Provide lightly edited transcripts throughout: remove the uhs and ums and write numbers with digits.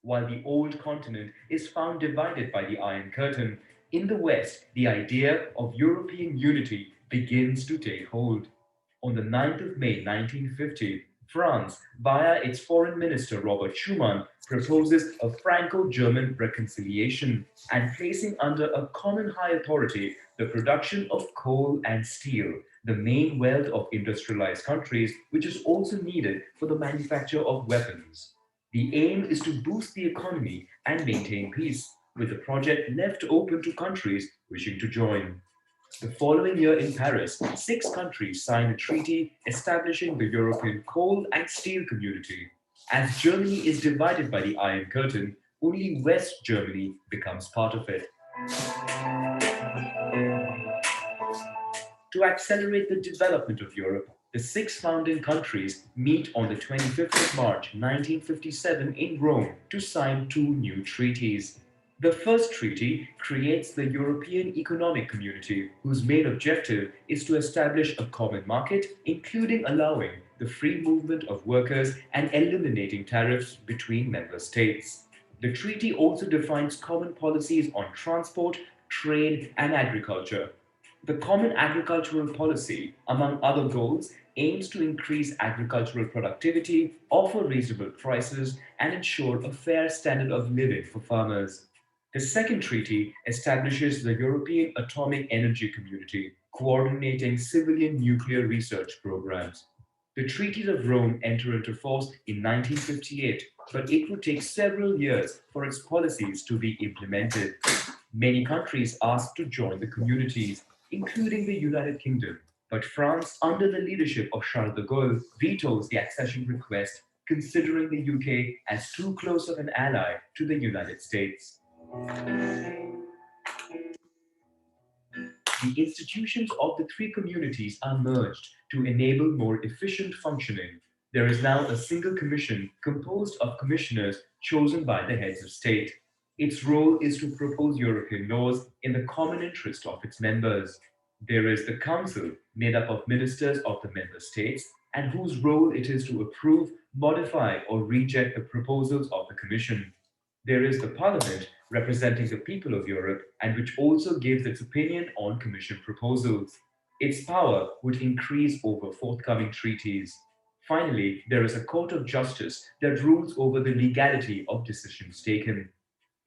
While the old continent is found divided by the Iron Curtain, in the West, the idea of European unity begins to take hold. On the 9th of May 1950, France, via its Foreign Minister Robert Schuman, proposes a Franco German reconciliation and placing under a common high authority the production of coal and steel, the main wealth of industrialized countries, which is also needed for the manufacture of weapons. The aim is to boost the economy and maintain peace, with the project left open to countries wishing to join. The following year in Paris, six countries signed a treaty establishing the European Coal and Steel Community. As Germany is divided by the Iron Curtain, only West Germany becomes part of it. To accelerate the development of Europe, the six founding countries meet on the 25th of March 1957 in Rome to sign two new treaties. The first treaty creates the European Economic Community, whose main objective is to establish a common market, including allowing the free movement of workers and eliminating tariffs between member states. The treaty also defines common policies on transport, trade, and agriculture. The Common Agricultural Policy, among other goals, aims to increase agricultural productivity, offer reasonable prices, and ensure a fair standard of living for farmers. The second treaty establishes the European Atomic Energy Community, coordinating civilian nuclear research programs. The Treaties of Rome enter into force in 1958, but it would take several years for its policies to be implemented. Many countries asked to join the communities, including the United Kingdom, but France, under the leadership of Charles de Gaulle, vetoes the accession request, considering the UK as too close of an ally to the United States. The institutions of the three communities are merged to enable more efficient functioning. There is now a single commission composed of commissioners chosen by the heads of state. Its role is to propose European laws in the common interest of its members. There is the Council, made up of ministers of the member states, and whose role it is to approve, modify, or reject the proposals of the Commission. There is the Parliament, representing the people of Europe, and which also gives its opinion on Commission proposals. Its power would increase over forthcoming treaties. Finally, there is a Court of Justice that rules over the legality of decisions taken.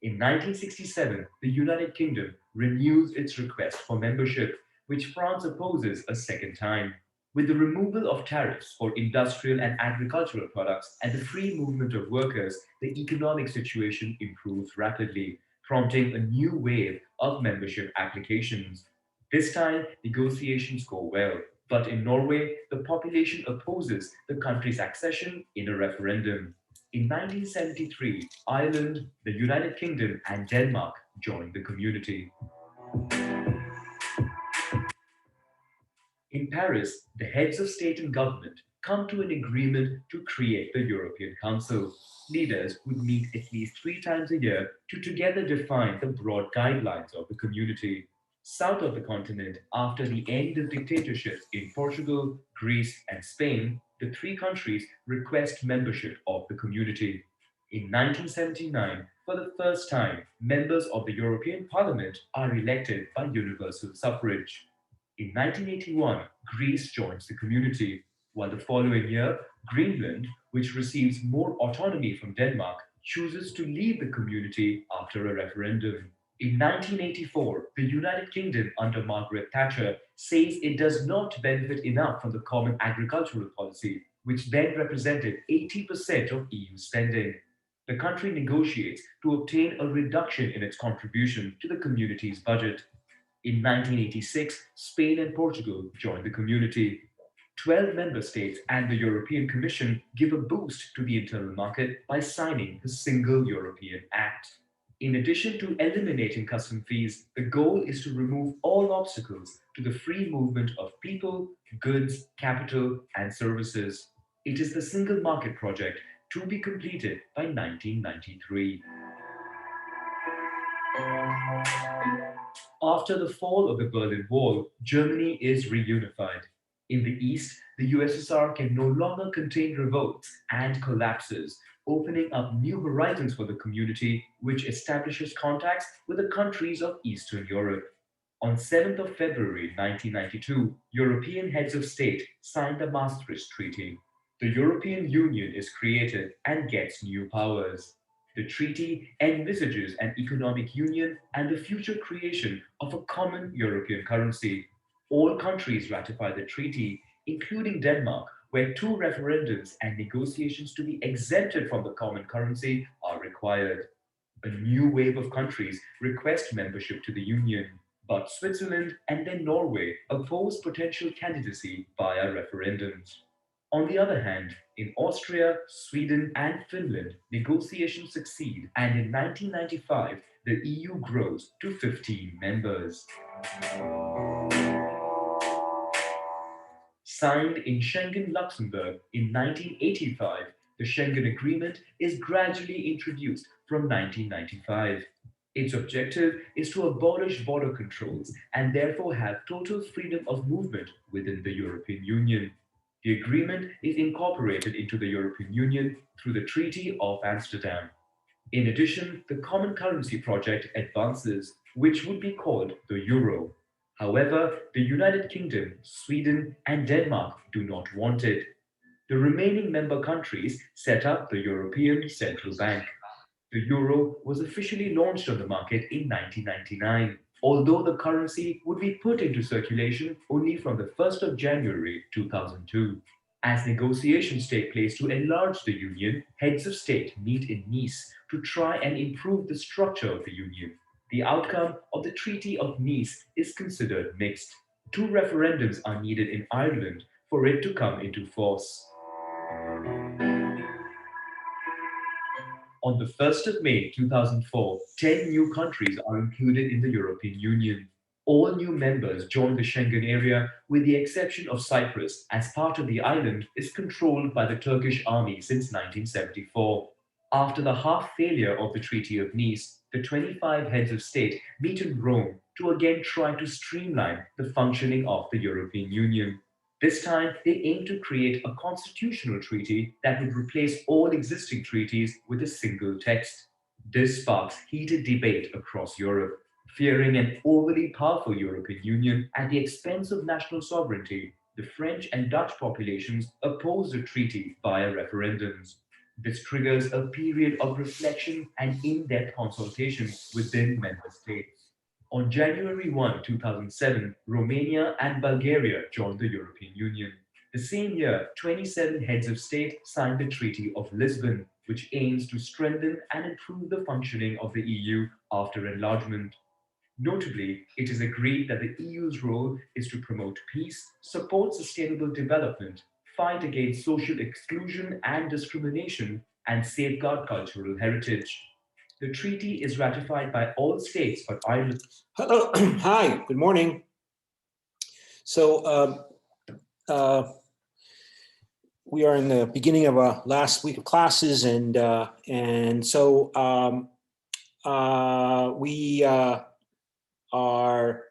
In 1967, the United Kingdom renews its request for membership, which France opposes a second time. With the removal of tariffs for industrial and agricultural products and the free movement of workers, the economic situation improves rapidly, prompting a new wave of membership applications. This time, negotiations go well, but in Norway, the population opposes the country's accession in a referendum. In 1973, Ireland, the United Kingdom, and Denmark joined the community. In Paris, the heads of state and government come to an agreement to create the European Council. Leaders would meet at least three times a year to together define the broad guidelines of the community. South of the continent, after the end of dictatorships in Portugal, Greece, and Spain, the three countries request membership of the community. In 1979, for the first time, members of the European Parliament are elected by universal suffrage. In 1981, Greece joins the community, while the following year, Greenland, which receives more autonomy from Denmark, chooses to leave the community after a referendum. In 1984, the United Kingdom under Margaret Thatcher says it does not benefit enough from the Common Agricultural Policy, which then represented 80% of EU spending. The country negotiates to obtain a reduction in its contribution to the community's budget. In 1986, Spain and Portugal joined the community. 12 member states and the European Commission give a boost to the internal market by signing the Single European Act. In addition to eliminating custom fees, the goal is to remove all obstacles to the free movement of people, goods, capital, and services. It is the Single Market Project to be completed by 1993. After the fall of the Berlin Wall, Germany is reunified. In the east, the USSR can no longer contain revolts and collapses, opening up new horizons for the community, which establishes contacts with the countries of Eastern Europe. On 7th of February 1992, European heads of state signed the Maastricht Treaty. The European Union is created and gets new powers. The treaty envisages an economic union and the future creation of a common European currency. All countries ratify the treaty, including Denmark, where two referendums and negotiations to be exempted from the common currency are required. A new wave of countries request membership to the Union, but Switzerland and then Norway oppose potential candidacy via referendums. On the other hand, in Austria, Sweden, and Finland, negotiations succeed, and in 1995, the EU grows to 15 members. Signed in Schengen, Luxembourg in 1985, the Schengen Agreement is gradually introduced from 1995. Its objective is to abolish border controls and therefore have total freedom of movement within the European Union. The agreement is incorporated into the European Union through the Treaty of Amsterdam. In addition, the common currency project advances, which would be called the euro. However, the United Kingdom, Sweden, and Denmark do not want it. The remaining member countries set up the European Central Bank. The euro was officially launched on the market in 1999, although the currency would be put into circulation only from the 1st of January 2002. As negotiations take place to enlarge the union, heads of state meet in Nice to try and improve the structure of the union. The outcome of the Treaty of Nice is considered mixed. Two referendums are needed in Ireland for it to come into force. On the 1st of May 2004, 10 new countries are included in the European Union. All new members join the Schengen area with the exception of Cyprus, as part of the island is controlled by the Turkish army since 1974. After the half failure of the Treaty of Nice, the 25 heads of state meet in Rome to again try to streamline the functioning of the European Union. This time, they aim to create a constitutional treaty that would replace all existing treaties with a single text. This sparks heated debate across Europe. Fearing an overly powerful European Union at the expense of national sovereignty, the French and Dutch populations oppose the treaty via referendums. This triggers a period of reflection and in depth consultation within member states. On January 1, 2007, Romania and Bulgaria joined the European Union. The same year, 27 heads of state signed the Treaty of Lisbon, which aims to strengthen and improve the functioning of the EU after enlargement. Notably, it is agreed that the EU's role is to promote peace, support sustainable development, fight against social exclusion and discrimination, and safeguard cultural heritage. The treaty is ratified by all states but Ireland. Hello, hi, good morning. So we are in the beginning of our last week of classes, and so we are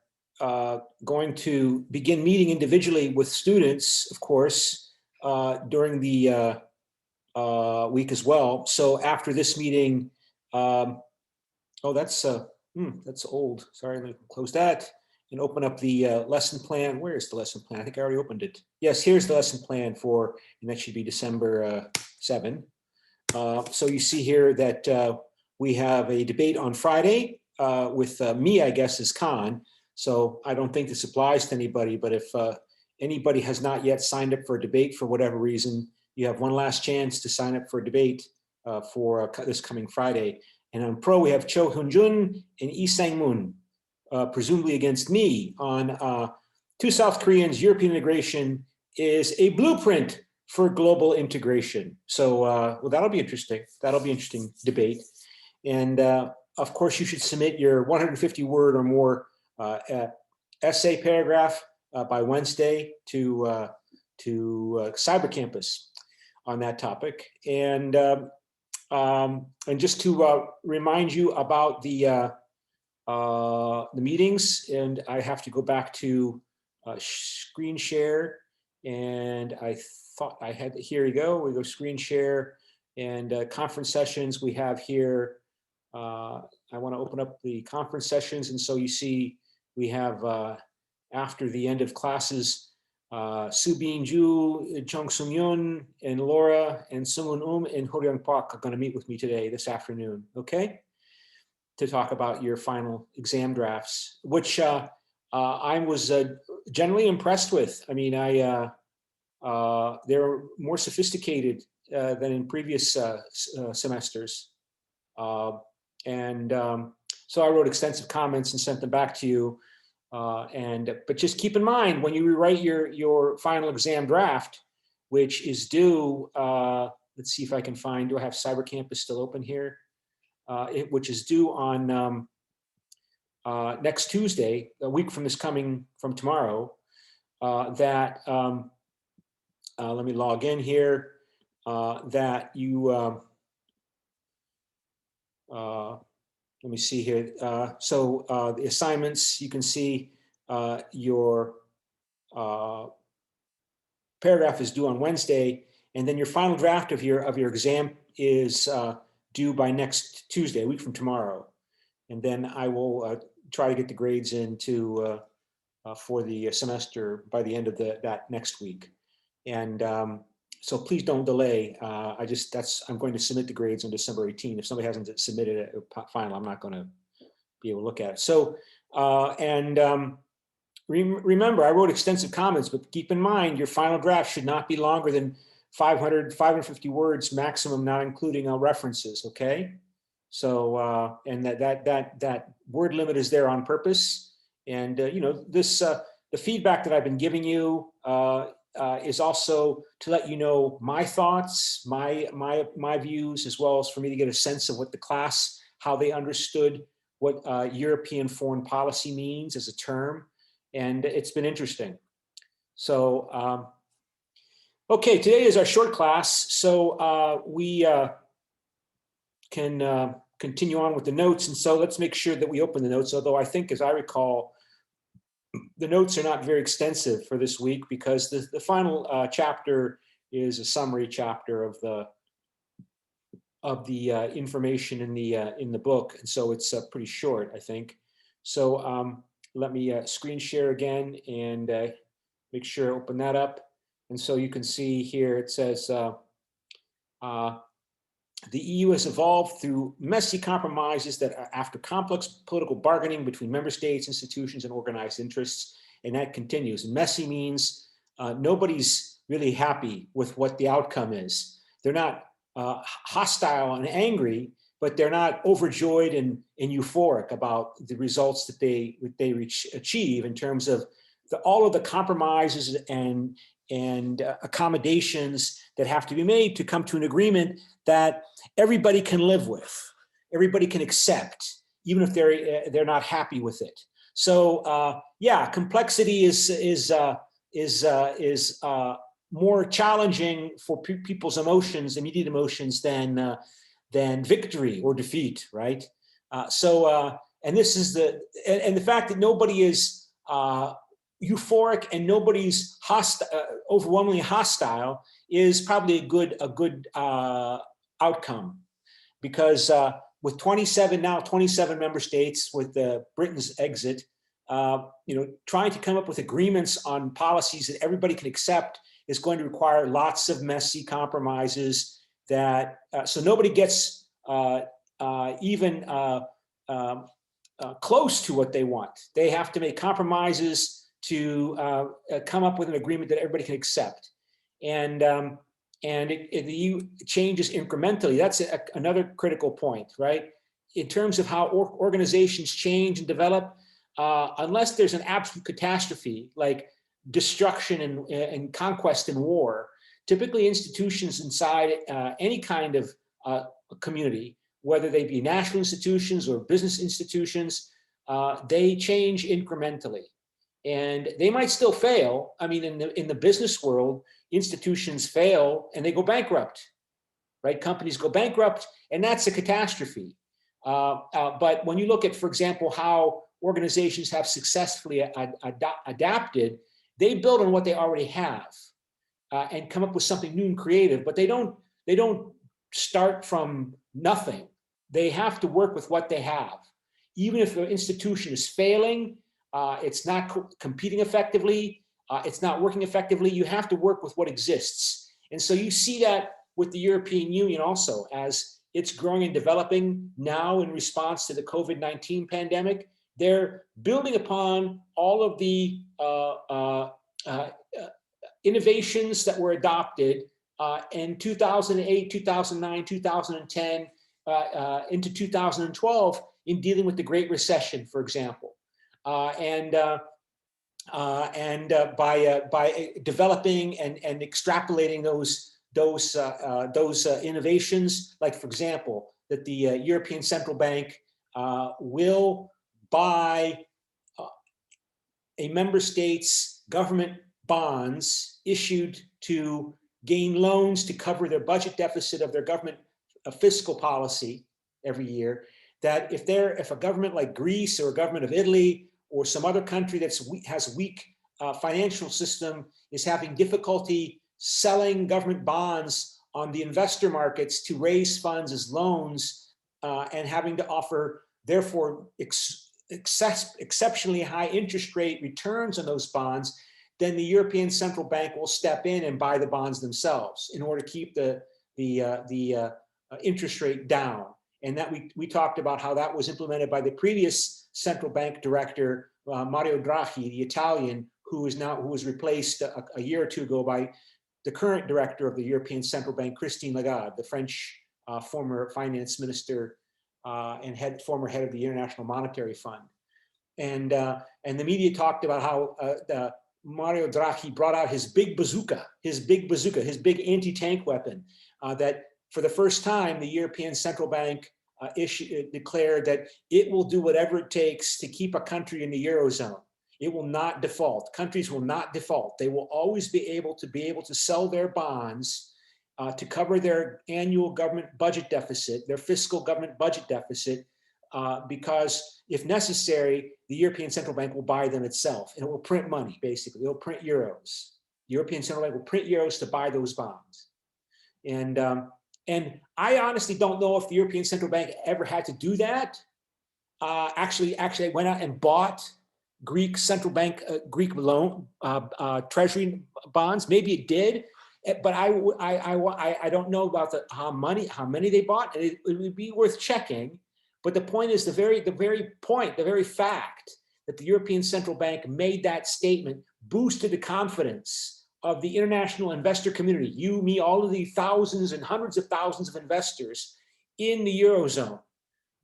going to begin meeting individually with students, of course, during the week as well. So after this meeting, oh, that's old. Sorry, let me close that and open up the lesson plan. Where is the lesson plan? I think I already opened it. Yes, here's the lesson plan for, and that should be December 7. So you see here that we have a debate on Friday with me, I guess, as Khan. So I don't think this applies to anybody, but if anybody has not yet signed up for a debate for whatever reason, you have one last chance to sign up for a debate for this coming Friday. And on pro, we have Cho Hyun-jun and Lee Sang-moon, presumably against me, on two South Koreans, European integration is a blueprint for global integration. So, well, that'll be interesting. That'll be interesting debate. And of course, you should submit your 150-word or more essay paragraph by Wednesday to Cyber Campus on that topic. And just to remind you about the meetings, and I have to go back to screen share, and I thought I had, here we go screen share, And conference sessions we have here. I want to open up the conference sessions. And so you see we have, after the end of classes, Subin Ju, Chung Sung Yun, and Laura, and Sumun and Ho Young Park are going to meet with me today, this afternoon, okay? To talk about your final exam drafts, which I was generally impressed with. I mean, they're more sophisticated than in previous semesters. So I wrote extensive comments and sent them back to you. But just keep in mind, when you rewrite your final exam draft, which is due, let's see if I can find, do I have Cyber Campus still open here? Which is due on next Tuesday, a week from tomorrow, let me log in here, that you, let me see here. The assignments, you can see your paragraph is due on Wednesday, and then your final draft of your exam is due by next Tuesday, a week from tomorrow. And then I will try to get the grades into for the semester by the end of that next week. And so please don't delay. I'm going to submit the grades on December 18th. If somebody hasn't submitted a final, I'm not going to be able to look at it. So, remember, I wrote extensive comments, but keep in mind your final draft should not be longer than 550 words maximum, not including references, okay? So, and that word limit is there on purpose. And, the feedback that I've been giving you is also to let you know my thoughts, my views, as well as for me to get a sense of what the class, how they understood what European foreign policy means as a term. And it's been interesting. So, okay, today is our short class. So we can continue on with the notes. And so let's make sure that we open the notes, although I think, as I recall, the notes are not very extensive for this week because the final chapter is a summary chapter of the information in the book, and so it's pretty short, I think. So let me screen share again and make sure I open that up. And so you can see here it says the EU has evolved through messy compromises that after complex political bargaining between member states, institutions, and organized interests, and that continues. Messy means nobody's really happy with what the outcome is. They're not hostile and angry, but they're not overjoyed and euphoric about the results that they achieve in terms of all of the compromises and accommodations that have to be made to come to an agreement that everybody can live with, everybody can accept, even if they're not happy with it. So yeah, complexity is more challenging for people's emotions, immediate emotions, than victory or defeat, right? And this is the fact that nobody is euphoric and nobody's overwhelmingly hostile is probably a good outcome, because with 27 member states, with Britain's exit, trying to come up with agreements on policies that everybody can accept is going to require lots of messy compromises that so nobody gets even close to what they want. They have to make compromises to come up with an agreement that everybody can accept. And the EU changes incrementally. That's another critical point, right? In terms of how organizations change and develop, unless there's an absolute catastrophe like destruction and conquest and war, typically institutions inside any kind of community, whether they be national institutions or business institutions, they change incrementally. And they might still fail. I mean, in the business world, institutions fail and they go bankrupt, right? Companies go bankrupt, and that's a catastrophe. But when you look at, for example, how organizations have successfully adapted, they build on what they already have and come up with something new and creative. But they don't start from nothing. They have to work with what they have. Even if the institution is failing, it's not competing effectively, it's not working effectively, you have to work with what exists. And so you see that with the European Union also, as it's growing and developing now in response to the COVID-19 pandemic. They're building upon all of the innovations that were adopted in 2008, 2009, 2010, into 2012 in dealing with the Great Recession, for example. By developing and extrapolating those innovations, like, for example, that the European Central Bank will buy a member state's government bonds issued to gain loans to cover their budget deficit of their government fiscal policy every year. That if a government like Greece or a government of Italy or some other country that has a weak financial system is having difficulty selling government bonds on the investor markets to raise funds as loans and having to offer, therefore, exceptionally high interest rate returns on those bonds, then the European Central Bank will step in and buy the bonds themselves in order to keep the interest rate down. And that we talked about how that was implemented by the previous central bank director, Mario Draghi, the Italian, who was replaced a year or two ago by the current director of the European Central Bank, Christine Lagarde, the French former finance minister and former head of the International Monetary Fund. And the media talked about how Mario Draghi brought out his big bazooka, his big anti-tank weapon, that for the first time, the European Central Bank declared that it will do whatever it takes to keep a country in the Eurozone. It will not default. Countries will not default. They will always be able to sell their bonds to cover their annual government budget deficit, their fiscal government budget deficit, because if necessary, the European Central Bank will buy them itself, and it will print money, basically. It'll print euros. The European Central Bank will print euros to buy those bonds. And I honestly don't know if the European Central Bank ever had to do that. Actually went out and bought Greek Central Bank, Greek loan, treasury bonds. Maybe it did, but I don't know about how many they bought, and it would be worth checking. But the point is the very fact that the European Central Bank made that statement boosted the confidence of the international investor community, you, me, all of the thousands and hundreds of thousands of investors in the Eurozone,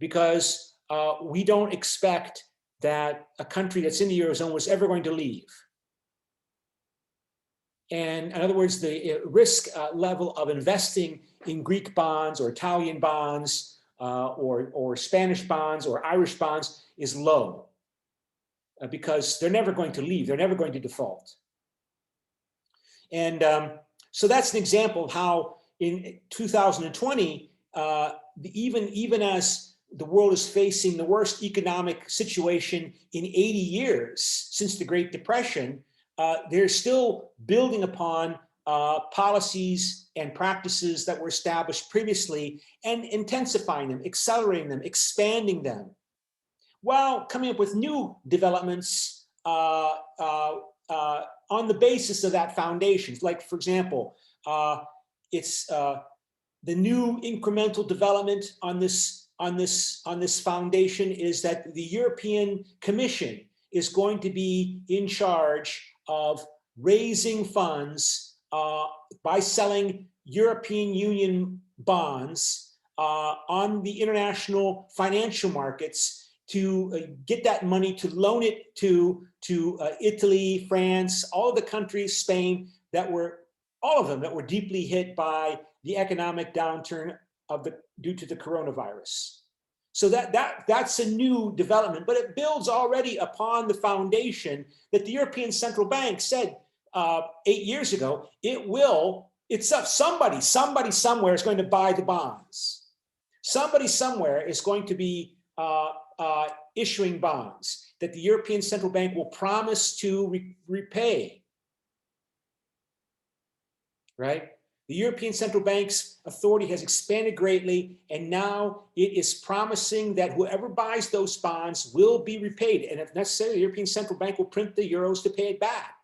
because we don't expect that a country that's in the Eurozone was ever going to leave. And in other words, the risk level of investing in Greek bonds or Italian bonds or Spanish bonds or Irish bonds is low because they're never going to leave. They're never going to default. And so that's an example of how in 2020, even as the world is facing the worst economic situation in 80 years since the Great Depression, they're still building upon policies and practices that were established previously and intensifying them, accelerating them, expanding them, while coming up with new developments on the basis of that foundation. Like, for example, it's the new incremental development on this foundation is that the European Commission is going to be in charge of raising funds by selling European Union bonds on the international financial markets to get that money, to loan it to Italy, France, all of the countries, Spain, all of them that were deeply hit by the economic downturn due to the coronavirus. So that's a new development, but it builds already upon the foundation that the European Central Bank said 8 years ago, somebody somewhere is going to buy the bonds. Somebody somewhere is going to be issuing bonds that the European Central Bank will promise to repay, right? The European Central Bank's authority has expanded greatly, and now it is promising that whoever buys those bonds will be repaid. And if necessary, the European Central Bank will print the euros to pay it back.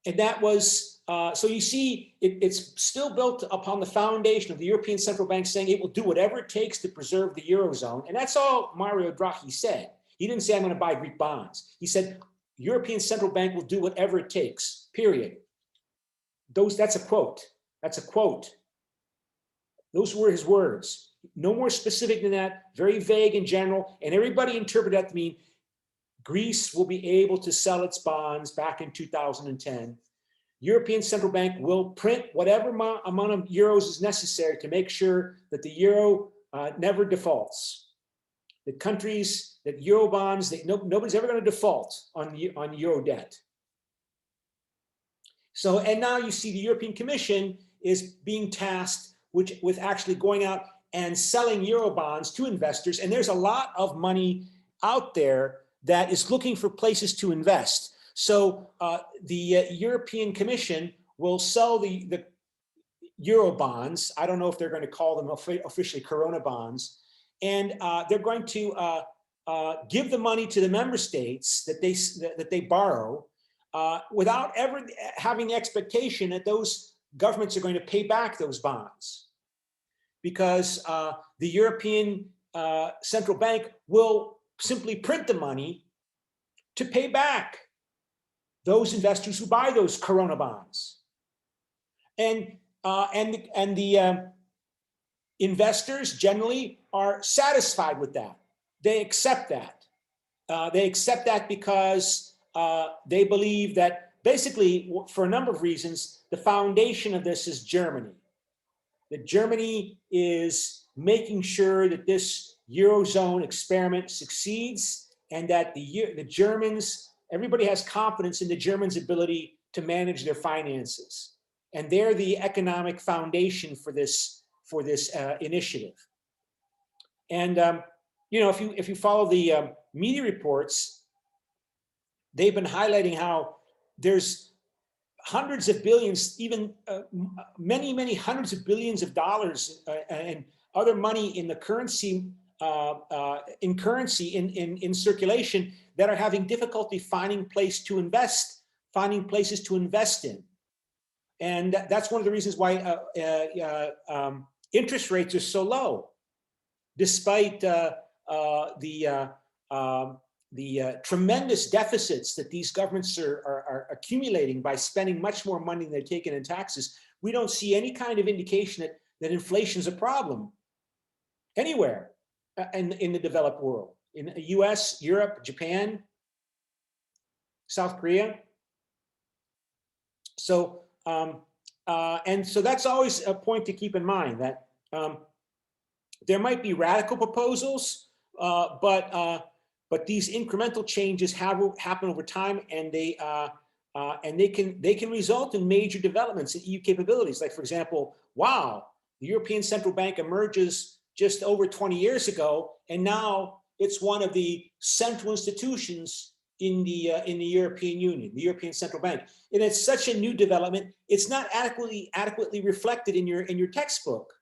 And that was, so you see, it's still built upon the foundation of the European Central Bank saying it will do whatever it takes to preserve the Eurozone. And that's all Mario Draghi said. He didn't say, I'm going to buy Greek bonds. He said, European Central Bank will do whatever it takes, period. That's a quote. That's a quote. Those were his words. No more specific than that, very vague in general. And everybody interpreted that to mean Greece will be able to sell its bonds back in 2010. European Central Bank will print whatever amount of euros is necessary to make sure that the euro never defaults. The countries that euro bonds, nobody's ever going to default on euro debt. So, and now you see the European Commission is being tasked with actually going out and selling euro bonds to investors. And there's a lot of money out there that is looking for places to invest. So the European Commission will sell the euro bonds. I don't know if they're going to call them officially Corona bonds. And they're going to give the money to the member states that they borrow without ever having the expectation that those governments are going to pay back those bonds. Because the European Central Bank will simply print the money to pay back those investors who buy those Corona bonds. And the investors generally are satisfied with that. They accept that. They accept that because they believe that basically, for a number of reasons, the foundation of this is Germany. That Germany is making sure that this Eurozone experiment succeeds, and that the Germans, everybody has confidence in the Germans' ability to manage their finances. And they're the economic foundation for this initiative. And you know, if you follow the media reports, they've been highlighting how there's hundreds of billions, even many hundreds of billions of dollars and other money in the currency in circulation that are having difficulty finding places to invest in. And that's one of the reasons why interest rates are so low, despite the tremendous deficits that these governments are accumulating by spending much more money than they're taking in taxes. We don't see any kind of indication that inflation is a problem anywhere in the developed world, in the US, Europe, Japan, South Korea. So, and so that's always a point to keep in mind, that there might be radical proposals, but these incremental changes happen over time, and they can result in major developments in EU capabilities. Like, for example, wow, the European Central Bank emerges just over 20 years ago, and now it's one of the central institutions in the European Union, the European Central Bank. And it's such a new development, it's not adequately reflected in your textbook.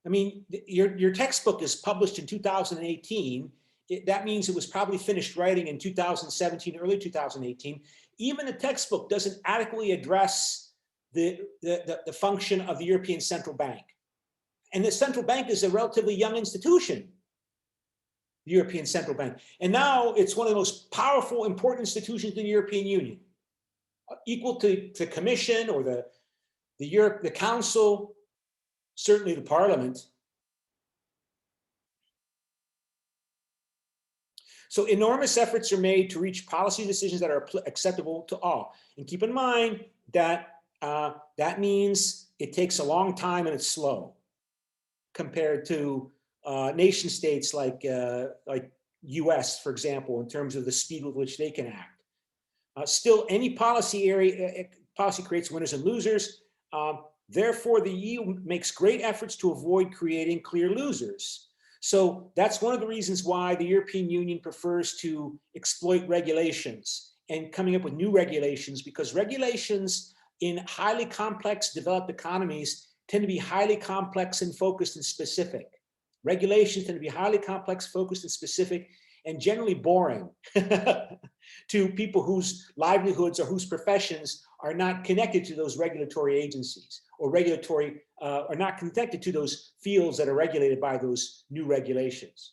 I mean, your textbook is published in 2018. That means it was probably finished writing in 2017, early 2018. Even the textbook doesn't adequately address the function of the European Central Bank. And the central bank is a relatively young institution, the European Central Bank. And now it's one of the most powerful, important institutions in the European Union, equal to the Commission or the Council, certainly the Parliament. So enormous efforts are made to reach policy decisions that are acceptable to all. And keep in mind that that means it takes a long time and it's slow compared to nation states like US, for example, in terms of the speed with which they can act. Still, any policy creates winners and losers. Therefore, the EU makes great efforts to avoid creating clear losers. So that's one of the reasons why the European Union prefers to exploit regulations and coming up with new regulations, because regulations in highly complex developed economies tend to be highly complex and focused and specific. Regulations tend to be highly complex, focused and specific, and generally boring to people whose livelihoods or whose professions are not connected to those regulatory agencies, or are not connected to those fields that are regulated by those new regulations.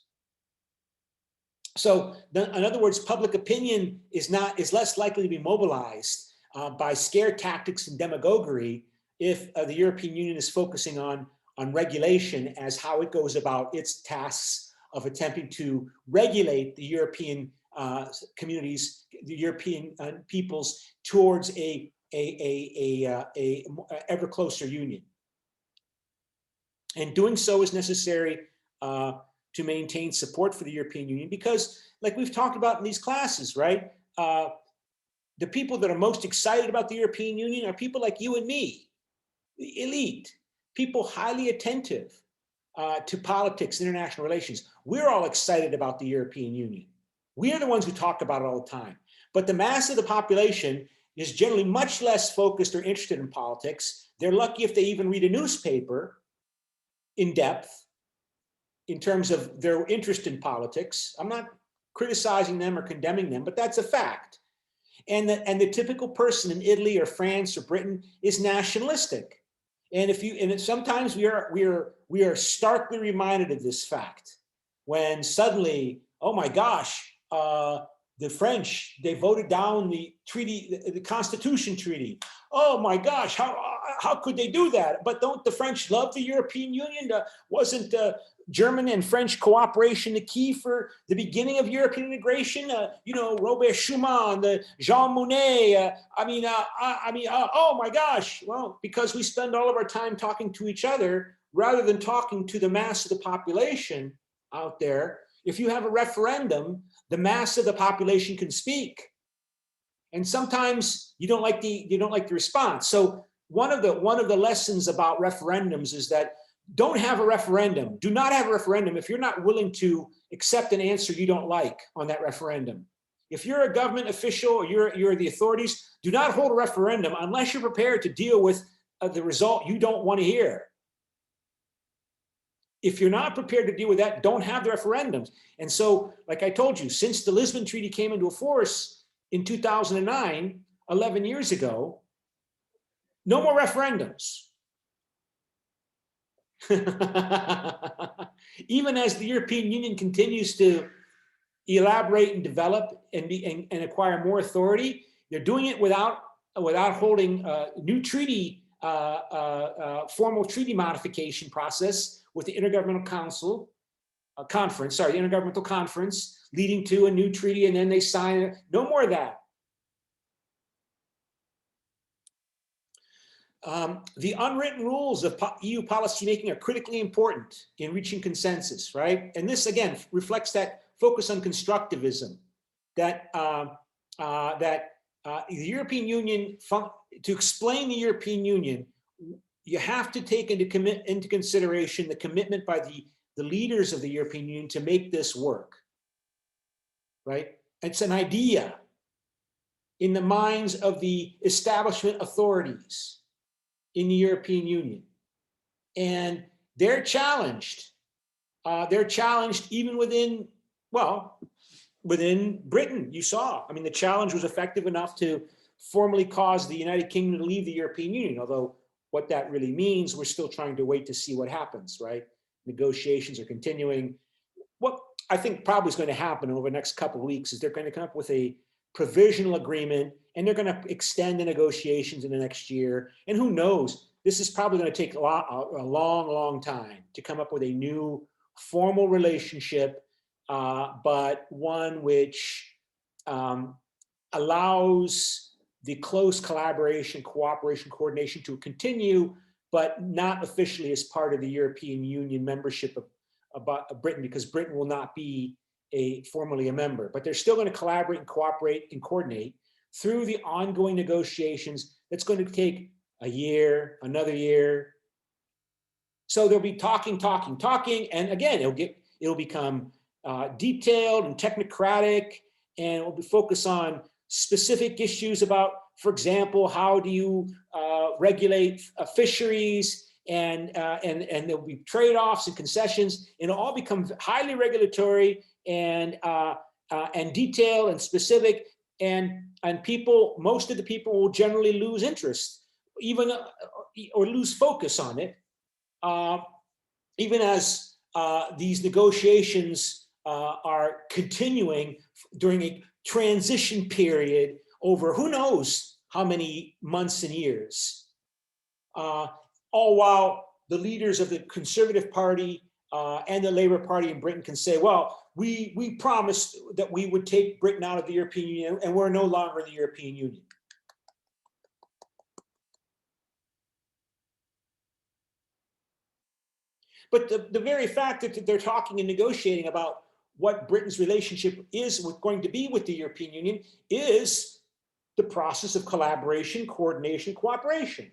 So in other words, public opinion is less likely to be mobilized by scare tactics and demagoguery if the European Union is focusing on regulation as how it goes about its tasks of attempting to regulate the European communities, the European peoples towards a ever closer union. And doing so is necessary to maintain support for the European Union, because like we've talked about in these classes, right? The people that are most excited about the European Union are people like you and me, the elite, people highly attentive to politics, international relations. We're all excited about the European Union. We are the ones who talk about it all the time. But the mass of the population is generally much less focused or interested in politics. They're lucky if they even read a newspaper in depth in terms of their interest in politics. I'm not criticizing them or condemning them, but that's a fact. And the typical person in Italy or France or Britain is nationalistic. And sometimes we are starkly reminded of this fact when suddenly, oh my gosh, the French, they voted down the treaty, the Constitution treaty. Oh my gosh, how could they do that? But don't the French love the European Union? Wasn't German and French cooperation the key for the beginning of European integration? Robert Schuman, Jean Monnet. Oh my gosh. Well, because we spend all of our time talking to each other rather than talking to the mass of the population out there. If you have a referendum, the mass of the population can speak, and sometimes you don't like the response. So one of the lessons about referendums is that don't have a referendum. Do not have a referendum if you're not willing to accept an answer you don't like on that referendum. If you're a government official or you're the authorities, do not hold a referendum unless you're prepared to deal with the result you don't want to hear. If you're not prepared to deal with that, don't have the referendums. And so, like I told you, since the Lisbon Treaty came into force in 2009, 11 years ago, no more referendums. Even as the European Union continues to elaborate and develop and acquire more authority, they're doing it without holding new treaty, formal treaty modification process with the Intergovernmental Intergovernmental Conference, leading to a new treaty, and then they sign it. No more of that. The unwritten rules of EU policymaking are critically important in reaching consensus, right? And this, again, reflects that focus on constructivism, that the European Union, to explain the European Union, you have to take into consideration the commitment by the leaders of the European Union to make this work, right? It's an idea in the minds of the establishment authorities in the European Union. And they're challenged. They're challenged even within Britain, you saw. I mean, the challenge was effective enough to formally cause the United Kingdom to leave the European Union, although what that really means, we're still trying to wait to see what happens, right? Negotiations are continuing. What I think probably is going to happen over the next couple of weeks is they're going to come up with a provisional agreement, and they're going to extend the negotiations in the next year. And who knows, this is probably going to take a long time to come up with a new formal relationship, but one which allows the close collaboration, cooperation, coordination to continue, but not officially as part of the European Union membership of Britain, because Britain will not be formally a member. But they're still going to collaborate and cooperate and coordinate through the ongoing negotiations. That's going to take a year, another year. So they'll be talking, and again, it'll become detailed and technocratic, and it will be focused on specific issues about, for example, how do you regulate fisheries, and there'll be trade-offs and concessions, and it'll all become highly regulatory and detailed and specific, and people, most of the people will generally lose interest, even or lose focus on it, even as these negotiations are continuing during a transition period over who knows how many months and years. All while the leaders of the Conservative Party and the Labour Party in Britain can say, well, we promised that we would take Britain out of the European Union, and we're no longer in the European Union. But the very fact that they're talking and negotiating about what Britain's relationship is going to be with the European Union is the process of collaboration, coordination, cooperation,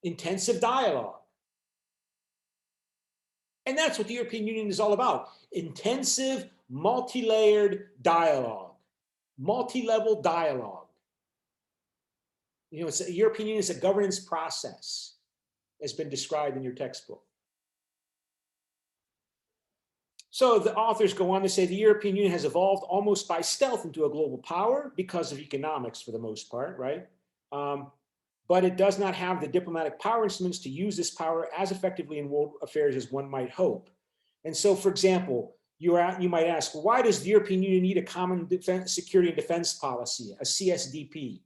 intensive dialogue. And that's what the European Union is all about. Intensive, multi-layered dialogue, multi-level dialogue. You know, the European Union is a governance process, as been described in your textbook. So the authors go on to say the European Union has evolved almost by stealth into a global power because of economics for the most part, right? But it does not have the diplomatic power instruments to use this power as effectively in world affairs as one might hope. And so, for example, you might ask, well, why does the European Union need a common security and defense policy, a CSDP?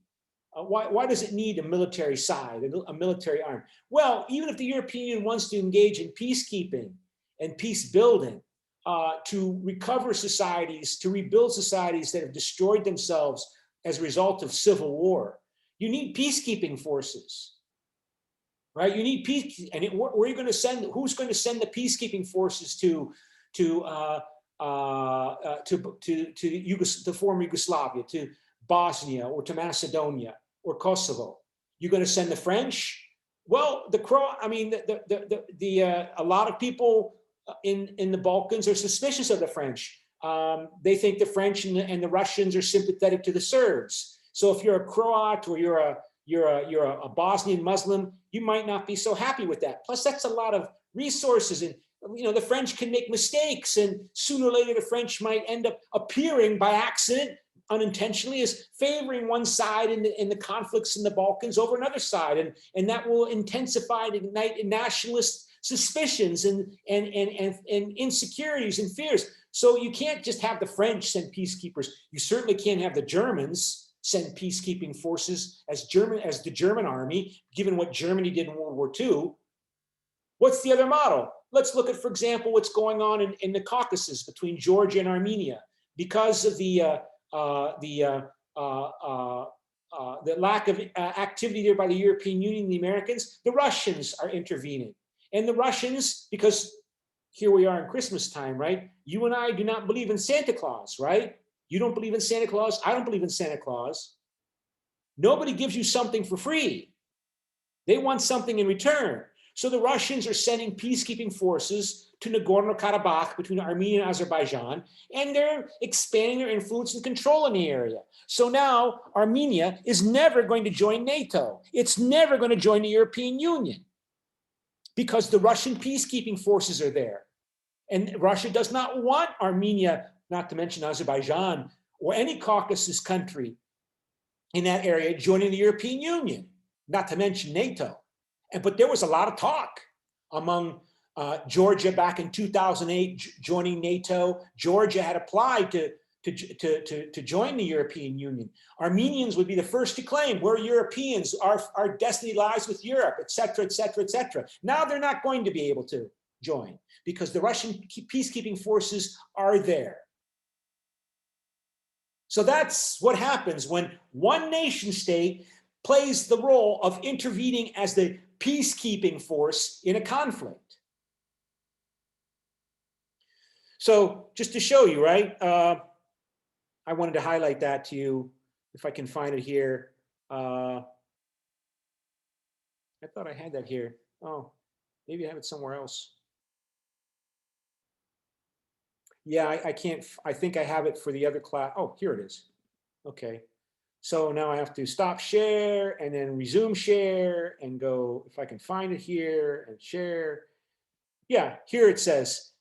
Why does it need a military side, a military arm? Well, even if the European Union wants to engage in peacekeeping and peace building, to recover societies, to rebuild societies that have destroyed themselves as a result of civil war, you need peacekeeping forces, right? You need peace, and where are you going to send? Who's going to send the peacekeeping forces to the former Yugoslavia, to Bosnia, or to Macedonia, or Kosovo? You're going to send the French? Well, a lot of people in the Balkans are suspicious of the French. They think the French and the Russians are sympathetic to the Serbs. So if you're a Croat or you're a Bosnian Muslim, you might not be so happy with that. Plus, that's a lot of resources, and the French can make mistakes, and sooner or later the French might end up appearing by accident, unintentionally, as favoring one side in the conflicts in the Balkans over another side, and that will intensify and ignite nationalist suspicions and insecurities and fears. So you can't just have the French send peacekeepers. You certainly can't have the Germans send peacekeeping forces as the German army, given what Germany did in World War II. What's the other model? Let's look at, for example, what's going on in the Caucasus between Georgia and Armenia. Because of the lack of activity there by the European Union and the Americans, the Russians are intervening. And the Russians, because here we are in Christmas time, right? You and I do not believe in Santa Claus, right? You don't believe in Santa Claus. I don't believe in Santa Claus. Nobody gives you something for free. They want something in return. So the Russians are sending peacekeeping forces to Nagorno-Karabakh between Armenia and Azerbaijan, and they're expanding their influence and control in the area. So now Armenia is never going to join NATO. It's never going to join the European Union because the Russian peacekeeping forces are there. And Russia does not want Armenia, not to mention Azerbaijan, or any Caucasus country in that area joining the European Union, not to mention NATO. But there was a lot of talk among Georgia back in 2008 joining NATO. Georgia had applied to join the European Union. Armenians would be the first to claim we're Europeans, our destiny lies with Europe, et cetera, et cetera, et cetera. Now they're not going to be able to join because the Russian peacekeeping forces are there. So that's what happens when one nation state plays the role of intervening as the peacekeeping force in a conflict. So just to show you, right? I wanted to highlight that to you, if I can find it here. I thought I had that here. Oh, maybe I have it somewhere else. Yeah, I can't, I think I have it for the other class. Oh, here it is. Okay. So now I have to stop share and then resume share and go, if I can find it here, and share. Yeah, here it says,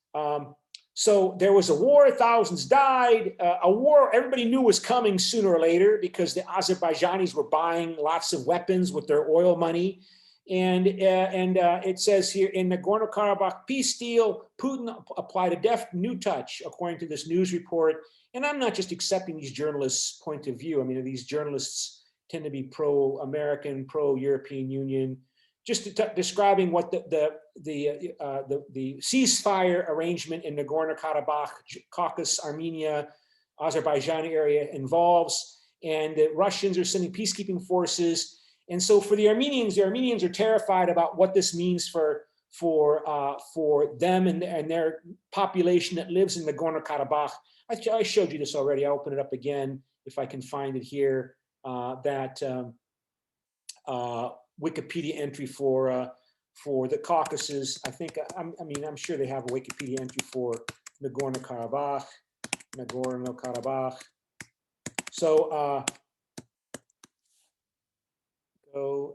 so there was a war, thousands died, a war everybody knew was coming sooner or later because the Azerbaijanis were buying lots of weapons with their oil money. And it says here, in Nagorno-Karabakh peace deal, Putin applied a deft new touch, according to this news report. And I'm not just accepting these journalists' point of view. I mean, these journalists tend to be pro-American, pro-European Union, just describing what the ceasefire arrangement in Nagorno-Karabakh, Caucasus, Armenia, Azerbaijan area involves. And the Russians are sending peacekeeping forces. And so for the Armenians are terrified about what this means for them and their population that lives in Nagorno-Karabakh. I showed you this already. I'll open it up again if I can find it here. Wikipedia entry for the Caucasus. I think, I'm sure they have a Wikipedia entry for Nagorno-Karabakh. So,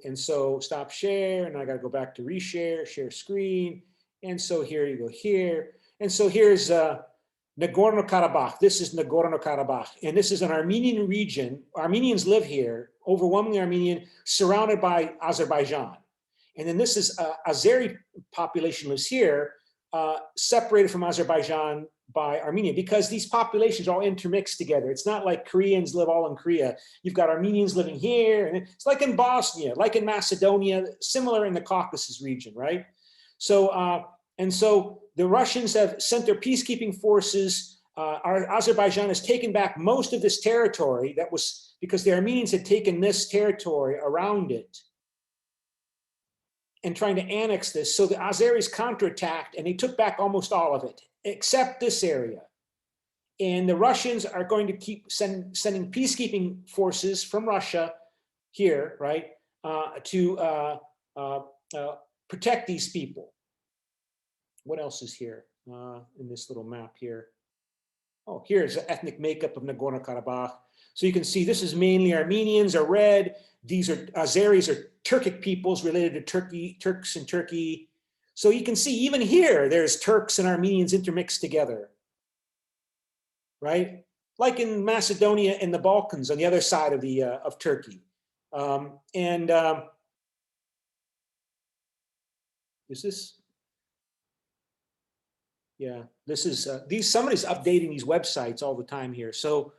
and so stop share, and I got to go back to reshare, share screen. And so here you go here. And so here's Nagorno-Karabakh. This is Nagorno-Karabakh, and this is an Armenian region. Armenians live here, overwhelmingly Armenian, surrounded by Azerbaijan. And then this is Azeri population lives here, separated from Azerbaijan by Armenia, because these populations are all intermixed together. It's not like Koreans live all in Korea. You've got Armenians living here, and it's like in Bosnia, like in Macedonia, similar in the Caucasus region, right? So, and so the Russians have sent their peacekeeping forces. Azerbaijan has taken back most of this territory that was because the Armenians had taken this territory around it and trying to annex this. So the Azeris counterattacked and they took back almost all of it, except this area. And the Russians are going to keep sending peacekeeping forces from Russia here, right, to protect these people. What else is here in this little map here? Oh, here's the ethnic makeup of Nagorno-Karabakh. So you can see this is mainly Armenians are red. These are Azeris are Turkic peoples related to Turkey, Turks in Turkey. So you can see even here, there's Turks and Armenians intermixed together, right? Like in Macedonia and the Balkans on the other side of the of Turkey. Is this? Yeah, this is somebody's updating these websites all the time here. So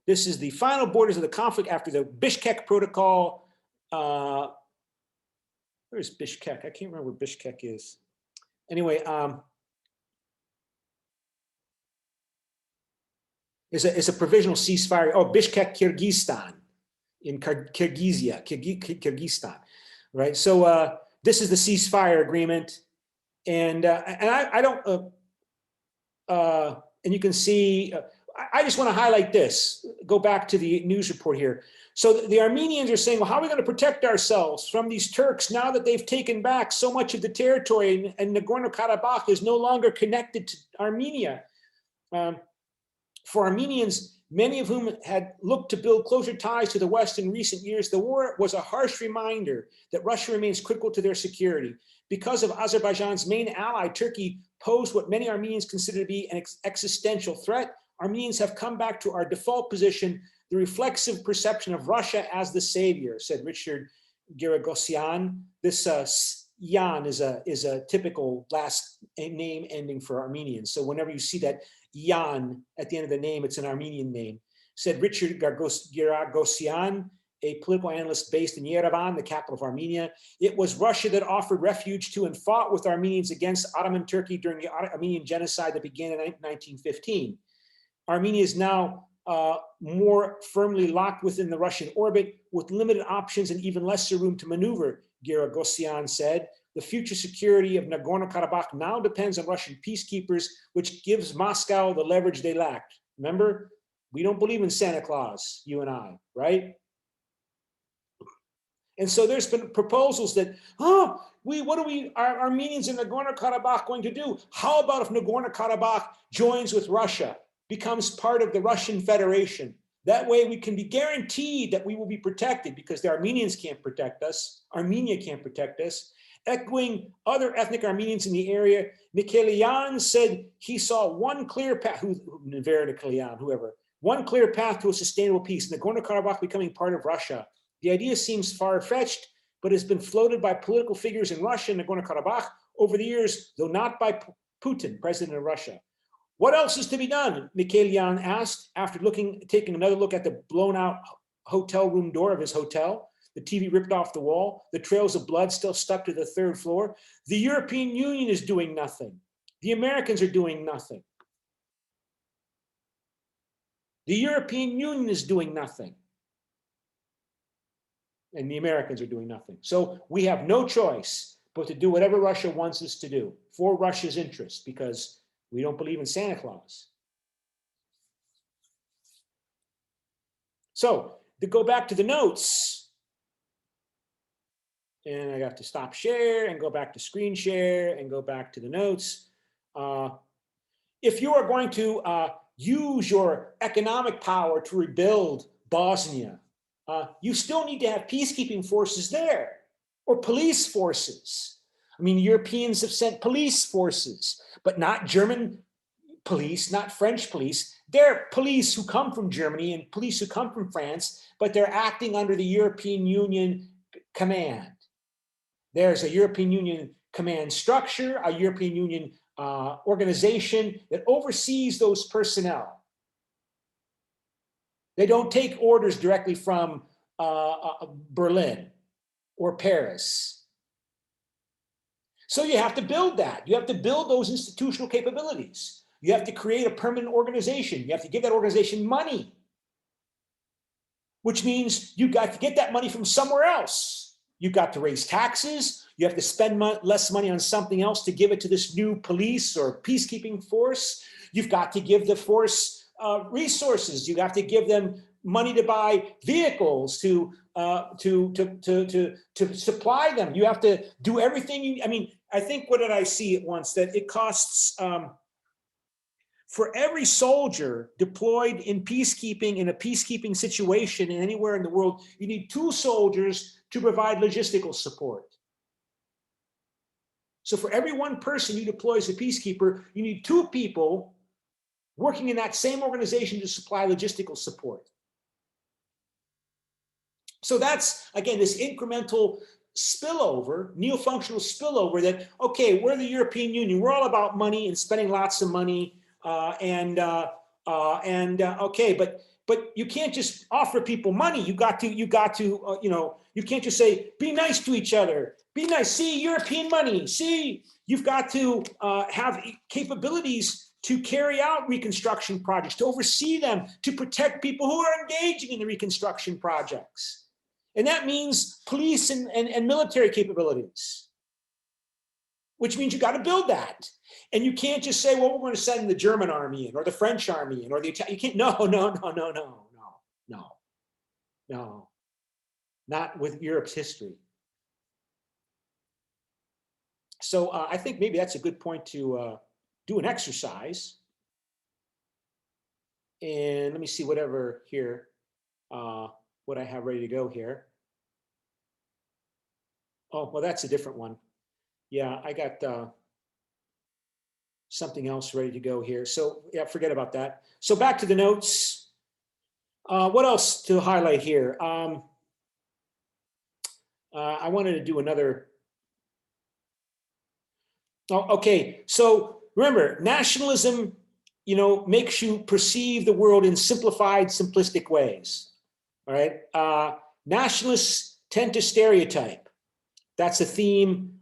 this is the final borders of the conflict after the Bishkek Protocol. Where's Bishkek? I can't remember where Bishkek is. Anyway, it's a provisional ceasefire. Oh, Bishkek, Kyrgyzstan, in Kyrgyzstan, right? So this is the ceasefire agreement, and I don't. And you can see, I just want to highlight this, go back to the news report here. So the Armenians are saying, well, how are we going to protect ourselves from these Turks now that they've taken back so much of the territory and Nagorno-Karabakh is no longer connected to Armenia? For Armenians, many of whom had looked to build closer ties to the West in recent years, the war was a harsh reminder that Russia remains critical to their security. Because of Azerbaijan's main ally, Turkey, posed what many Armenians consider to be an existential threat, Armenians have come back to our default position, the reflexive perception of Russia as the savior, said Richard Giragosyan. This Yan is a typical last name ending for Armenians. So whenever you see that Yan at the end of the name, it's an Armenian name. Said Richard Giragosyan, a political analyst based in Yerevan, the capital of Armenia. It was Russia that offered refuge to and fought with Armenians against Ottoman Turkey during the Armenian genocide that began in 1915. Armenia is now more firmly locked within the Russian orbit with limited options and even lesser room to maneuver, Giragosyan said. The future security of Nagorno-Karabakh now depends on Russian peacekeepers, which gives Moscow the leverage they lacked. Remember, we don't believe in Santa Claus, you and I, right? And so there's been proposals that, what are Armenians in Nagorno-Karabakh going to do? How about if Nagorno-Karabakh joins with Russia, becomes part of the Russian Federation? That way we can be guaranteed that we will be protected because the Armenians can't protect us. Armenia can't protect us. Echoing other ethnic Armenians in the area, Mikhailian said he saw one clear path, whoever, one clear path to a sustainable peace, Nagorno-Karabakh becoming part of Russia. The idea seems far-fetched, but has been floated by political figures in Russia and Nagorno-Karabakh over the years, though not by Putin, president of Russia. What else is to be done? Mikhailian asked after taking another look at the blown out hotel room door of his hotel, the TV ripped off the wall, the trails of blood still stuck to the third floor. The European Union is doing nothing. The Americans are doing nothing. The European Union is doing nothing. And the Americans are doing nothing. So we have no choice but to do whatever Russia wants us to do for Russia's interests, because we don't believe in Santa Claus. So to go back to the notes, and I have to stop share and go back to screen share and go back to the notes. If you are going to use your economic power to rebuild Bosnia, you still need to have peacekeeping forces there, or police forces. I mean, Europeans have sent police forces, but not German police, not French police. They're police who come from Germany and police who come from France, but they're acting under the European Union command. There's a European Union command structure, a European Union organization that oversees those personnel. They don't take orders directly from Berlin or Paris. So you have to build that. You have to build those institutional capabilities. You have to create a permanent organization. You have to give that organization money, which means you got to get that money from somewhere else. You've got to raise taxes. You have to spend less money on something else to give it to this new police or peacekeeping force. You've got to give the force resources. You have to give them money to buy vehicles to supply them. You have to do everything. I mean, I think, what did I see at once? That it costs, for every soldier deployed in peacekeeping, in a peacekeeping situation anywhere in the world, you need 2 soldiers to provide logistical support. So for every 1 person you deploy as a peacekeeper, you need 2 people working in that same organization to supply logistical support. So that's, again, this incremental spillover, neo-functional spillover that, okay, we're the European Union. We're all about money and spending lots of money. Okay, but you can't just offer people money. You got to, you know, you can't just say, be nice to each other. Be nice. See, European money. See, you've got to have capabilities to carry out reconstruction projects, to oversee them, to protect people who are engaging in the reconstruction projects. And that means police and military capabilities, which means you got to build that. And you can't just say, well, we're going to send the German army in, or the French army in, or the Italian. You can't, no, not with Europe's history. So I think maybe that's a good point to do an exercise. And let me see whatever here, what I have ready to go here. Oh, well, that's a different one. Yeah, I got something else ready to go here. So yeah, forget about that. So back to the notes. What else to highlight here? I wanted to do another. Oh, okay, so remember, nationalism, you know, makes you perceive the world in simplified, simplistic ways. All right, nationalists tend to stereotype. That's a theme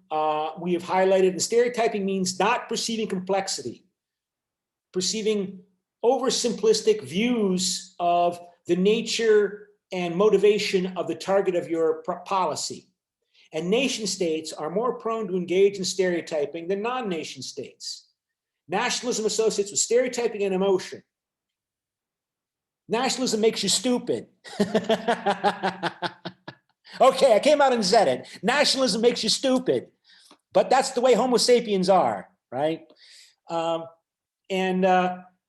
we have highlighted. And stereotyping means not perceiving complexity, perceiving oversimplistic views of the nature and motivation of the target of your policy. And nation states are more prone to engage in stereotyping than non-nation states. Nationalism associates with stereotyping and emotion. Nationalism makes you stupid. Okay, I came out and said it. Nationalism makes you stupid, but that's the way Homo sapiens are, right?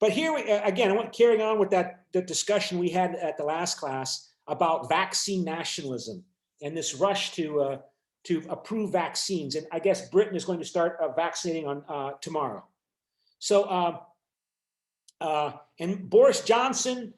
But here, again, I want carrying on with the discussion we had at the last class about vaccine nationalism and this rush to approve vaccines. And I guess Britain is going to start vaccinating on tomorrow. So, and Boris Johnson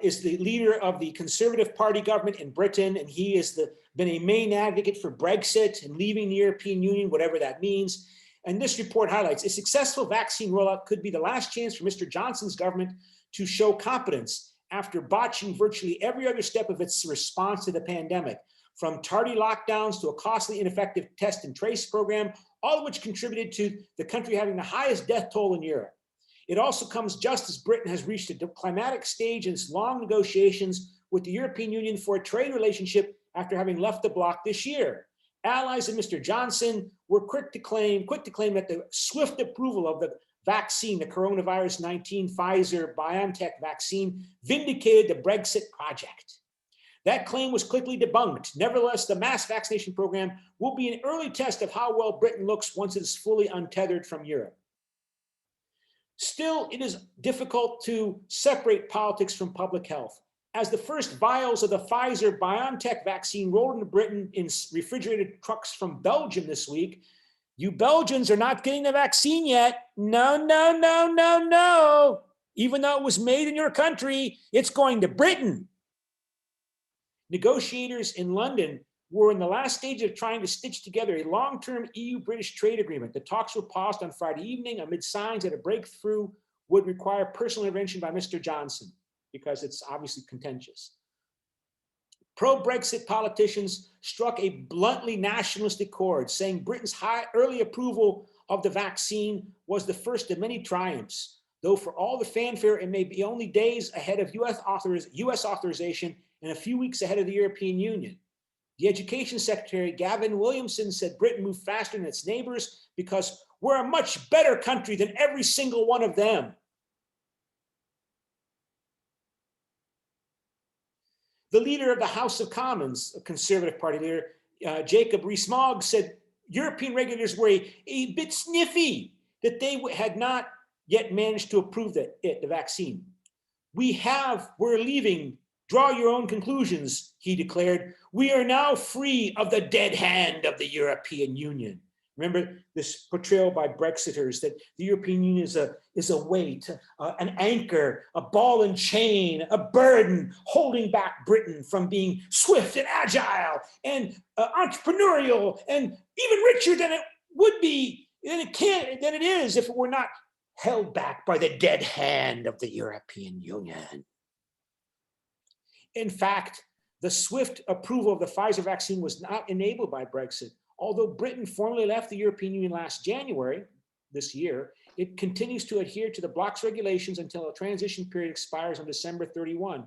is the leader of the Conservative Party government in Britain, and he has been a main advocate for Brexit and leaving the European Union, whatever that means. And this report highlights a successful vaccine rollout could be the last chance for Mr. Johnson's government to show competence after botching virtually every other step of its response to the pandemic, from tardy lockdowns to a costly, ineffective test and trace program, all of which contributed to the country having the highest death toll in Europe. It also comes just as Britain has reached a climatic stage in its long negotiations with the European Union for a trade relationship after having left the bloc this year. Allies of Mr. Johnson were quick to claim that the swift approval of the vaccine, the coronavirus 19 Pfizer-BioNTech vaccine, vindicated the Brexit project. That claim was quickly debunked. Nevertheless, the mass vaccination program will be an early test of how well Britain looks once it is fully untethered from Europe. Still, it is difficult to separate politics from public health. As the first vials of the Pfizer-BioNTech vaccine rolled into Britain in refrigerated trucks from Belgium this week, you Belgians are not getting the vaccine yet. No, no, no, no, no. Even though it was made in your country, it's going to Britain. Negotiators in London were in the last stage of trying to stitch together a long-term EU-British trade agreement. The talks were paused on Friday evening amid signs that a breakthrough would require personal intervention by Mr. Johnson, because it's obviously contentious. Pro-Brexit politicians struck a bluntly nationalistic chord, saying Britain's early approval of the vaccine was the first of many triumphs. Though for all the fanfare, it may be only days ahead of US authorization and a few weeks ahead of the European Union. The Education Secretary, Gavin Williamson, said Britain moved faster than its neighbors because we're a much better country than every single one of them. The leader of the House of Commons, a Conservative Party leader, Jacob Rees-Mogg, said European regulators were a bit sniffy that they had not yet managed to approve the vaccine. We're leaving. Draw your own conclusions, he declared. We are now free of the dead hand of the European Union. Remember this portrayal by Brexiters that the European Union is a weight, an anchor, a ball and chain, a burden holding back Britain from being swift and agile and entrepreneurial and even richer than it would be, than it is if it were not held back by the dead hand of the European Union. In fact, the swift approval of the Pfizer vaccine was not enabled by Brexit. Although Britain formally left the European Union last January, this year, it continues to adhere to the bloc's regulations until a transition period expires on December 31.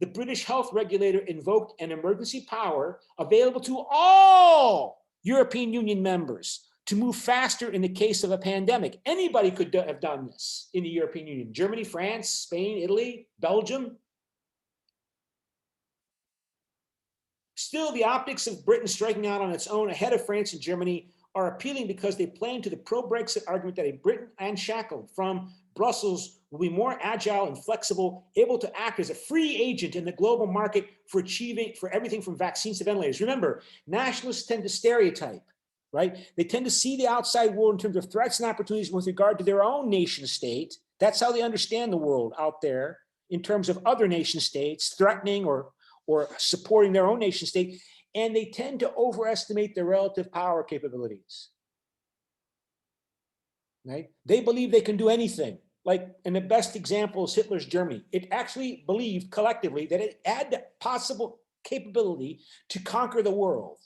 The British health regulator invoked an emergency power available to all European Union members to move faster in the case of a pandemic. Anybody could have done this in the European Union. Germany, France, Spain, Italy, Belgium. Still, the optics of Britain striking out on its own ahead of France and Germany are appealing because they play into the pro-Brexit argument that a Britain unshackled from Brussels will be more agile and flexible, able to act as a free agent in the global market for everything from vaccines to ventilators. Remember, nationalists tend to stereotype, right? They tend to see the outside world in terms of threats and opportunities with regard to their own nation state. That's how they understand the world out there in terms of other nation states threatening or supporting their own nation state, and they tend to overestimate their relative power capabilities. Right? They believe they can do anything. And the best example is Hitler's Germany. It actually believed collectively that it had the possible capability to conquer the world.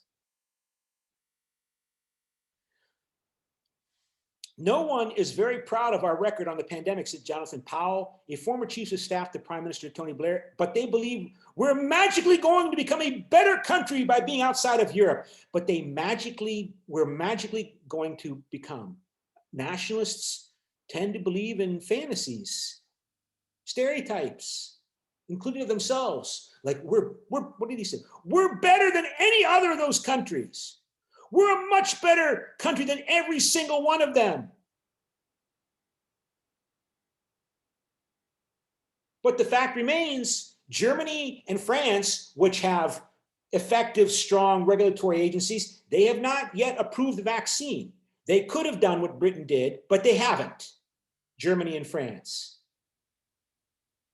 No one is very proud of our record on the pandemic, said Jonathan Powell, a former chief of staff to Prime Minister Tony Blair, but they believe we're magically going to become a better country by being outside of Europe. But we're magically going to become. Nationalists tend to believe in fantasies, stereotypes, including of themselves. What did he say? We're better than any other of those countries. We're a much better country than every single one of them. But the fact remains, Germany and France, which have effective, strong regulatory agencies, they have not yet approved the vaccine. They could have done what Britain did, but they haven't. Germany and France.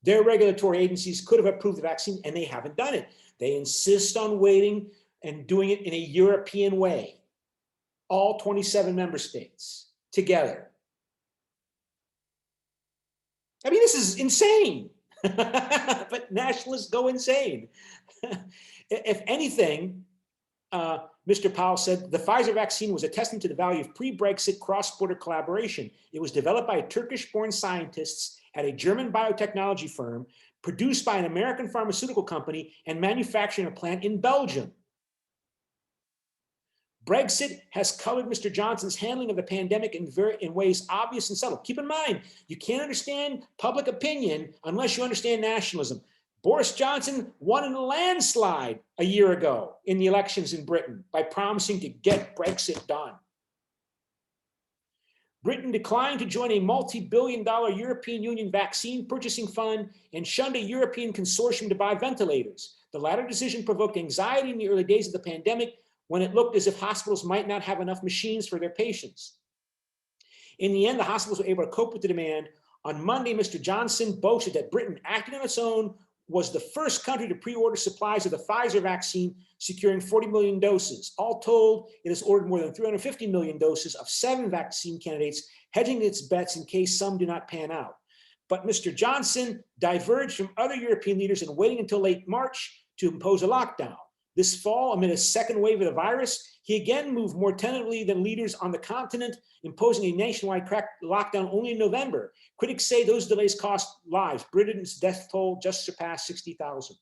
Their regulatory agencies could have approved the vaccine, and they haven't done it. They insist on waiting and doing it in a European way. All 27 member states together. I mean, this is insane. But nationalists go insane. If anything, Mr. Powell said, the Pfizer vaccine was a testament to the value of pre-Brexit cross-border collaboration. It was developed by Turkish-born scientists at a German biotechnology firm, produced by an American pharmaceutical company, and manufacturing a plant in Belgium. Brexit has colored Mr. Johnson's handling of the pandemic in ways obvious and subtle. Keep in mind, you can't understand public opinion unless you understand nationalism. Boris Johnson won in a landslide a year ago in the elections in Britain by promising to get Brexit done. Britain declined to join a multi-billion-dollar European Union vaccine purchasing fund and shunned a European consortium to buy ventilators. The latter decision provoked anxiety in the early days of the pandemic, when it looked as if hospitals might not have enough machines for their patients. In the end, the hospitals were able to cope with the demand. On Monday, Mr. Johnson boasted that Britain, acting on its own, was the first country to pre-order supplies of the Pfizer vaccine, securing 40 million doses. All told, it has ordered more than 350 million doses of 7 vaccine candidates, hedging its bets in case some do not pan out. But Mr. Johnson diverged from other European leaders in waiting until late March to impose a lockdown. This fall, amid a second wave of the virus, he again moved more tentatively than leaders on the continent, imposing a nationwide lockdown only in November. Critics say those delays cost lives. Britain's death toll just surpassed 60,000.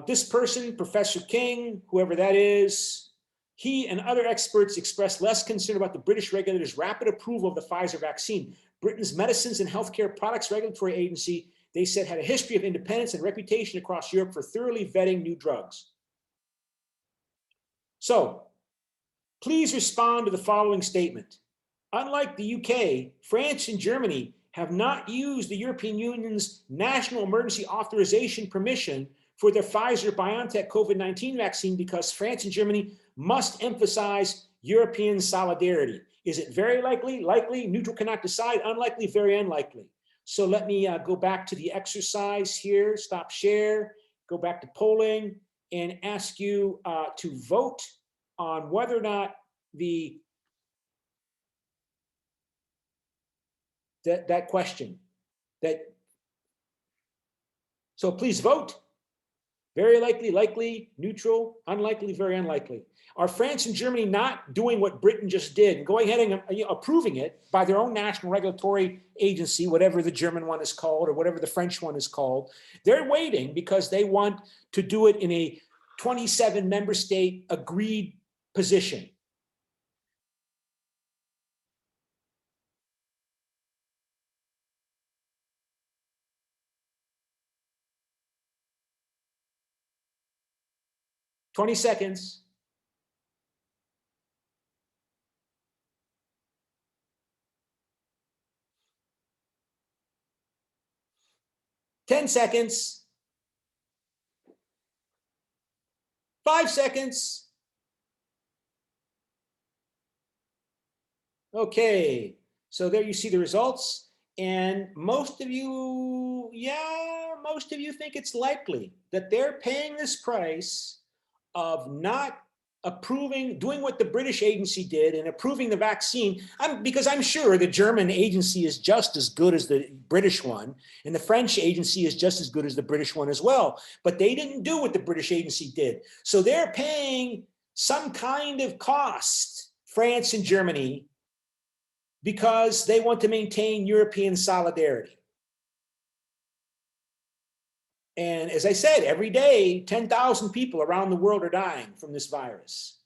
This person, Professor King, whoever that is, he and other experts expressed less concern about the British regulators' rapid approval of the Pfizer vaccine. Britain's Medicines and Healthcare Products Regulatory Agency, they said, had a history of independence and reputation across Europe for thoroughly vetting new drugs. So, please respond to the following statement. Unlike the UK, France and Germany have not used the European Union's National Emergency Authorization Permission for their Pfizer-BioNTech COVID-19 vaccine because France and Germany must emphasize European solidarity. Is it very likely? Likely? Neutral cannot decide. Unlikely? Very unlikely. So let me go back to the exercise here, stop share, go back to polling, and ask you to vote on whether or not that question. So please vote. Very likely, likely, neutral, unlikely, very unlikely. Are France and Germany not doing what Britain just did, going ahead and approving it by their own national regulatory agency, whatever the German one is called or whatever the French one is called? They're waiting because they want to do it in a 27 member state agreed position. "20 seconds. "10 seconds. 5 seconds. Okay, so there you see the results. And most of you, most of you think it's likely that they're paying this price of not approving, doing what the British agency did and approving the vaccine, because I'm sure the German agency is just as good as the British one, and the French agency is just as good as the British one as well. But they didn't do what the British agency did. So they're paying some kind of cost, France and Germany, because they want to maintain European solidarity. And as I said, every day, 10,000 people around the world are dying from this virus.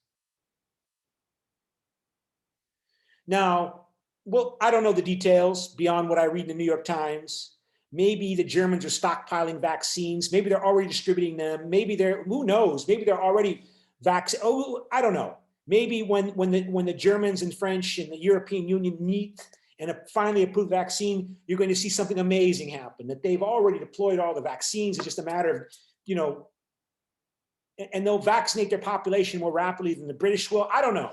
Now, well, I don't know the details beyond what I read in the New York Times. Maybe the Germans are stockpiling vaccines. Maybe they're already distributing them. Maybe they're, who knows? Maybe they're already I don't know. Maybe when the Germans and French and the European Union meet and finally approve the vaccine, you're going to see something amazing happen, that they've already deployed all the vaccines. It's just a matter of, you know, and they'll vaccinate their population more rapidly than the British will. I don't know.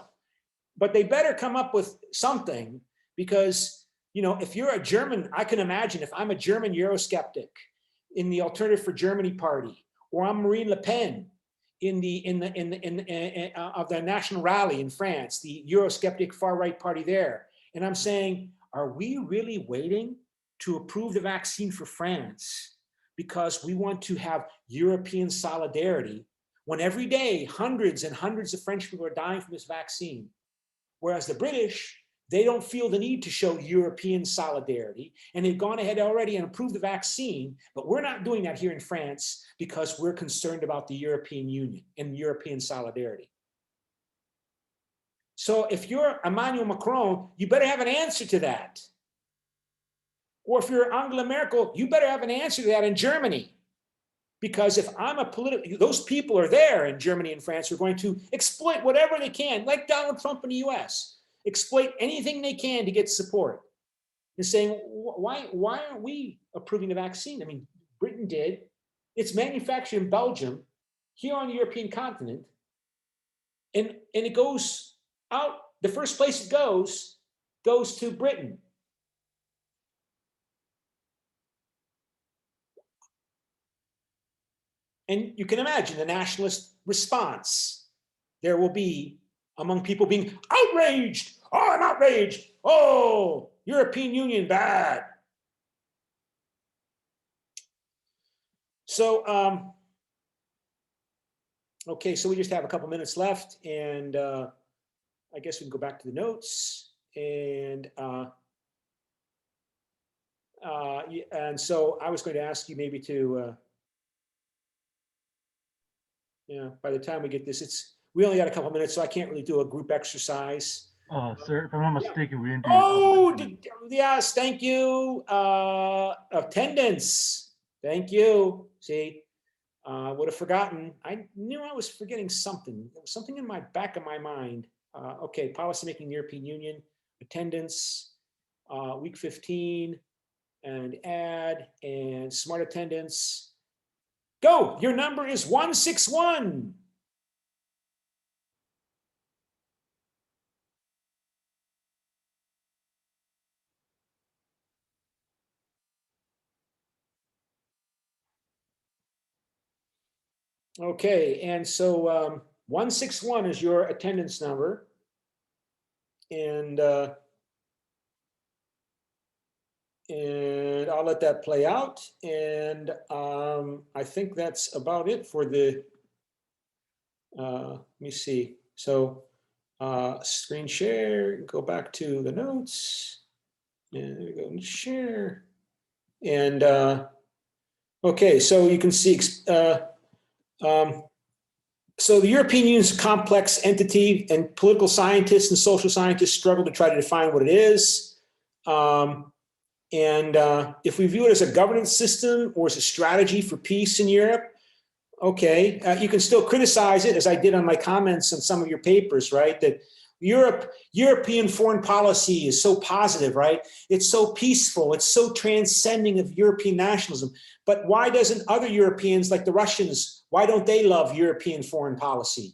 But they better come up with something, because, you know, if you're a German, I can imagine if I'm a German Eurosceptic in the Alternative for Germany party, or I'm Marine Le Pen of the National Rally in France, the Eurosceptic far right party there, and I'm saying, are we really waiting to approve the vaccine for France because we want to have European solidarity, when every day hundreds and hundreds of French people are dying from this vaccine? Whereas the British, they don't feel the need to show European solidarity, and they've gone ahead already and approved the vaccine, but we're not doing that here in France because we're concerned about the European Union and European solidarity. So if you're Emmanuel Macron, you better have an answer to that. Or if you're Angela Merkel, you better have an answer to that in Germany. Because if I'm a political, those people are there in Germany and France who are going to exploit whatever they can, like Donald Trump in the US, exploit anything they can to get support. And saying, why aren't we approving the vaccine? I mean, Britain did. It's manufactured in Belgium, here on the European continent, and it goes out, the first place it goes to Britain. And you can imagine the nationalist response there will be among people being outraged. Oh, I'm outraged. Oh, European Union, bad. So, okay, so we just have a couple minutes left, and I guess we can go back to the notes. And so I was going to ask you maybe to, by the time we get this, we only got a couple minutes, so I can't really do a group exercise. Sir, if I'm not mistaken, we didn't do. Oh, yes, thank you. Attendance, thank you. See, I would have forgotten. I knew I was forgetting something. There was something in my back of my mind. Okay, policymaking in the European Union, attendance, week 15, and add, and smart attendance. Go, your number is 161. Okay, and so 161 is your attendance number. And I'll let that play out. And I think that's about it for the, let me see. So screen share, go back to the notes. And there we go, and share. And okay, so you can see, so the European Union is a complex entity, and political scientists and social scientists struggle to try to define what it is. If we view it as a governance system or as a strategy for peace in Europe, okay, you can still criticize it, as I did on my comments on some of your papers, right? That European foreign policy is so positive, right? It's so peaceful, it's so transcending of European nationalism. But why doesn't other Europeans, like the Russians, why don't they love European foreign policy?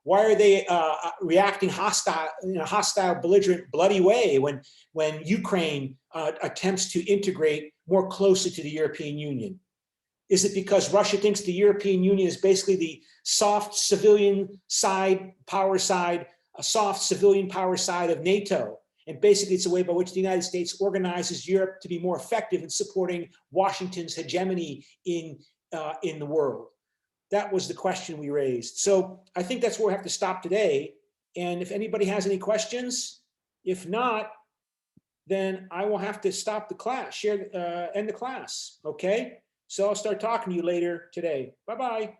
Why are they reacting hostile, in a hostile, belligerent, bloody way when Ukraine attempts to integrate more closely to the European Union? Is it because Russia thinks the European Union is basically the soft civilian side, power side, a soft civilian power side of NATO? And basically it's a way by which the United States organizes Europe to be more effective in supporting Washington's hegemony in the world. That was the question we raised. So I think that's where we have to stop today. And if anybody has any questions, if not, then I will have to stop the class, end the class, okay? So I'll start talking to you later today. Bye-bye.